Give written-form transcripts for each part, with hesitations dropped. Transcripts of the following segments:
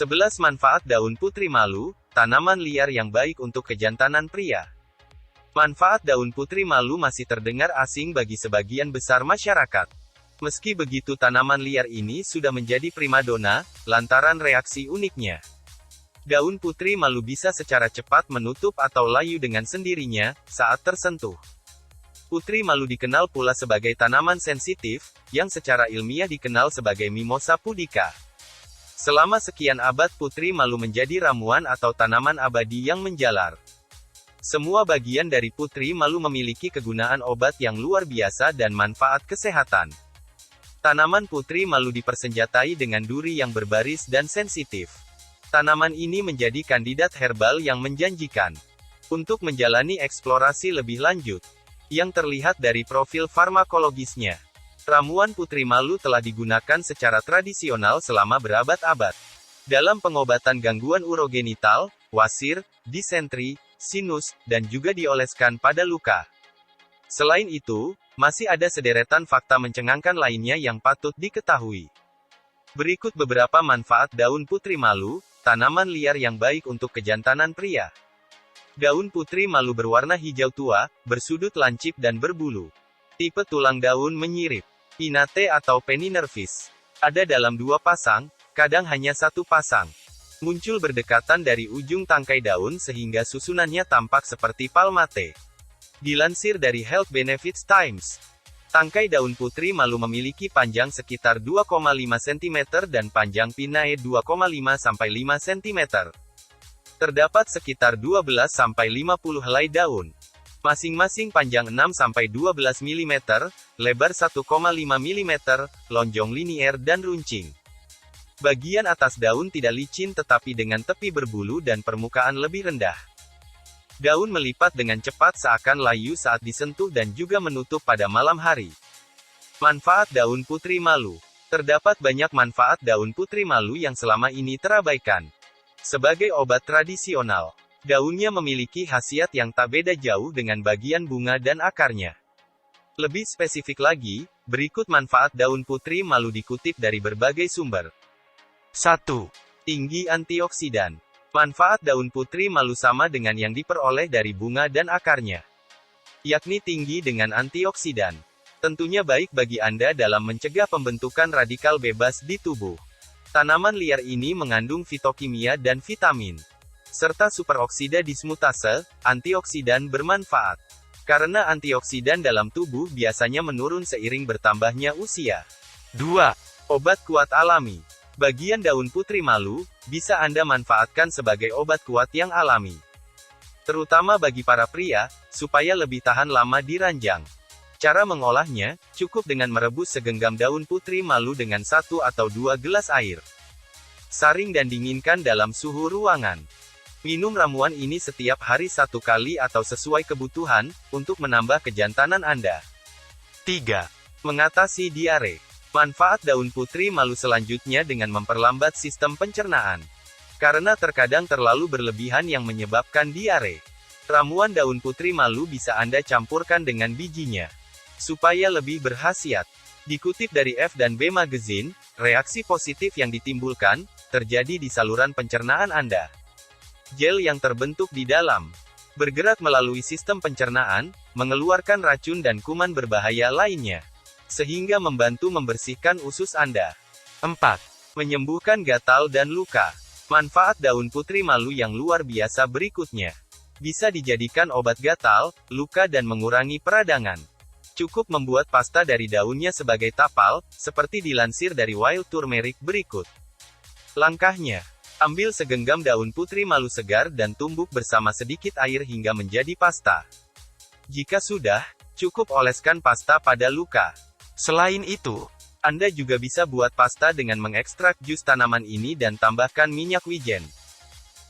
11 manfaat daun putri malu, tanaman liar yang baik untuk kejantanan pria. Manfaat daun putri malu masih terdengar asing bagi sebagian besar masyarakat. Meski begitu, tanaman liar ini sudah menjadi primadona, lantaran reaksi uniknya. Daun putri malu bisa secara cepat menutup atau layu dengan sendirinya, saat tersentuh. Putri malu dikenal pula sebagai tanaman sensitif, yang secara ilmiah dikenal sebagai Mimosa pudica. Selama sekian abad putri malu menjadi ramuan atau tanaman abadi yang menjalar. Semua bagian dari putri malu memiliki kegunaan obat yang luar biasa dan manfaat kesehatan. Tanaman putri malu dipersenjatai dengan duri yang berbaris dan sensitif. Tanaman ini menjadi kandidat herbal yang menjanjikan. Untuk menjalani eksplorasi lebih lanjut, yang terlihat dari profil farmakologisnya, ramuan putri malu telah digunakan secara tradisional selama berabad-abad. Dalam pengobatan gangguan urogenital, wasir, disentri, sinus, dan juga dioleskan pada luka. Selain itu, masih ada sederetan fakta mencengangkan lainnya yang patut diketahui. Berikut beberapa manfaat daun putri malu, tanaman liar yang baik untuk kejantanan pria. Daun putri malu berwarna hijau tua, bersudut lancip dan berbulu. Tipe tulang daun menyirip. Pinnate atau penny nervis. Ada dalam 2 pasang, kadang hanya 1 pasang. Muncul berdekatan dari ujung tangkai daun sehingga susunannya tampak seperti palmate. Dilansir dari Health Benefits Times, tangkai daun putri malu memiliki panjang sekitar 2,5 cm dan panjang pinnae 2,5 sampai 5 cm. Terdapat sekitar 12 sampai 50 helai daun. Masing-masing panjang 6 sampai 12 mm, lebar 1,5 mm, lonjong linier dan runcing. Bagian atas daun tidak licin tetapi dengan tepi berbulu dan permukaan lebih rendah. Daun melipat dengan cepat seakan layu saat disentuh dan juga menutup pada malam hari. Manfaat daun putri malu. Terdapat banyak manfaat daun putri malu yang selama ini terabaikan. Sebagai obat tradisional, daunnya memiliki khasiat yang tak beda jauh dengan bagian bunga dan akarnya. Lebih spesifik lagi, berikut manfaat daun putri malu dikutip dari berbagai sumber. 1. Tinggi antioksidan. Manfaat daun putri malu sama dengan yang diperoleh dari bunga dan akarnya, yakni tinggi dengan antioksidan. Tentunya baik bagi Anda dalam mencegah pembentukan radikal bebas di tubuh. Tanaman liar ini mengandung fitokimia dan vitamin, serta superoksida dismutase, antioksidan bermanfaat. Karena antioksidan dalam tubuh biasanya menurun seiring bertambahnya usia. 2. Obat kuat alami. Bagian daun putri malu, bisa Anda manfaatkan sebagai obat kuat yang alami. Terutama bagi para pria, supaya lebih tahan lama di ranjang. Cara mengolahnya, cukup dengan merebus segenggam daun putri malu dengan 1 atau 2 gelas air. Saring dan dinginkan dalam suhu ruangan. Minum ramuan ini setiap hari 1 kali atau sesuai kebutuhan, untuk menambah kejantanan Anda. 3. Mengatasi diare. Manfaat daun putri malu selanjutnya dengan memperlambat sistem pencernaan. Karena terkadang terlalu berlebihan yang menyebabkan diare. Ramuan daun putri malu bisa Anda campurkan dengan bijinya, supaya lebih berkhasiat. Dikutip dari F&B Magazine, reaksi positif yang ditimbulkan, terjadi di saluran pencernaan Anda. Gel yang terbentuk di dalam, bergerak melalui sistem pencernaan, mengeluarkan racun dan kuman berbahaya lainnya, sehingga membantu membersihkan usus Anda. 4. Menyembuhkan gatal dan luka. Manfaat daun putri malu yang luar biasa berikutnya. Bisa dijadikan obat gatal, luka dan mengurangi peradangan. Cukup membuat pasta dari daunnya sebagai tapal, seperti dilansir dari Wild Turmeric berikut. Langkahnya, ambil segenggam daun putri malu segar dan tumbuk bersama sedikit air hingga menjadi pasta. Jika sudah, cukup oleskan pasta pada luka. Selain itu, Anda juga bisa buat pasta dengan mengekstrak jus tanaman ini dan tambahkan minyak wijen.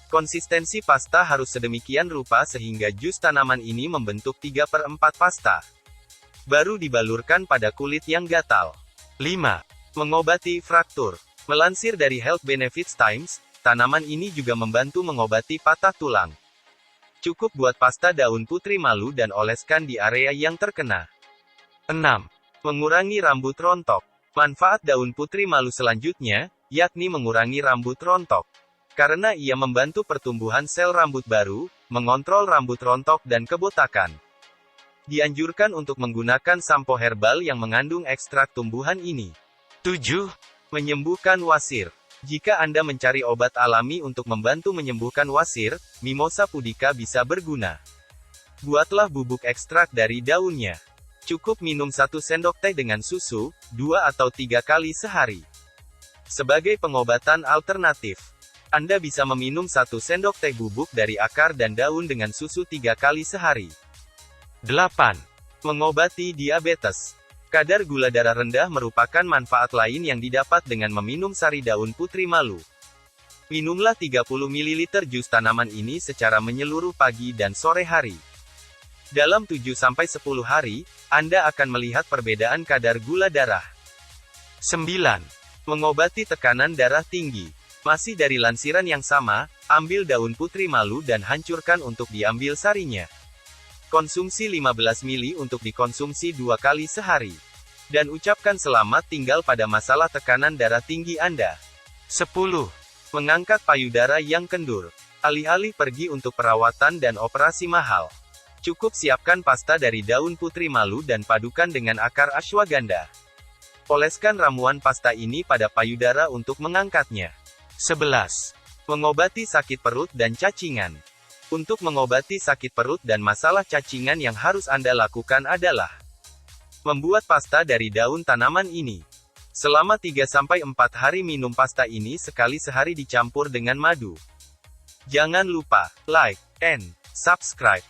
Konsistensi pasta harus sedemikian rupa sehingga jus tanaman ini membentuk 3/4 pasta. Baru dibalurkan pada kulit yang gatal. 5. Mengobati fraktur. Melansir dari Health Benefits Times, tanaman ini juga membantu mengobati patah tulang. Cukup buat pasta daun putri malu dan oleskan di area yang terkena. 6. Mengurangi rambut rontok. Manfaat daun putri malu selanjutnya, yakni mengurangi rambut rontok. Karena ia membantu pertumbuhan sel rambut baru, mengontrol rambut rontok dan kebotakan. Dianjurkan untuk menggunakan sampo herbal yang mengandung ekstrak tumbuhan ini. 7. Menyembuhkan wasir. Jika Anda mencari obat alami untuk membantu menyembuhkan wasir, Mimosa pudica bisa berguna. Buatlah bubuk ekstrak dari daunnya. Cukup minum 1 sendok teh dengan susu, 2 atau 3 kali sehari. Sebagai pengobatan alternatif, Anda bisa meminum 1 sendok teh bubuk dari akar dan daun dengan susu 3 kali sehari. 8. Mengobati diabetes. Kadar gula darah rendah merupakan manfaat lain yang didapat dengan meminum sari daun putri malu. Minumlah 30 ml jus tanaman ini secara menyeluruh pagi dan sore hari. Dalam 7-10 hari, Anda akan melihat perbedaan kadar gula darah. 9. Mengobati tekanan darah tinggi. Masih dari lansiran yang sama, ambil daun putri malu dan hancurkan untuk diambil sarinya. Konsumsi 15 ml untuk dikonsumsi 2 kali sehari. Dan ucapkan selamat tinggal pada masalah tekanan darah tinggi Anda. 10. Mengangkat payudara yang kendur. Alih-alih pergi untuk perawatan dan operasi mahal, cukup siapkan pasta dari daun putri malu dan padukan dengan akar ashwagandha. Oleskan ramuan pasta ini pada payudara untuk mengangkatnya. 11. Mengobati sakit perut dan cacingan. Untuk mengobati sakit perut dan masalah cacingan yang harus Anda lakukan adalah membuat pasta dari daun tanaman ini. Selama 3-4 hari minum pasta ini sekali sehari dicampur dengan madu. Jangan lupa like and subscribe.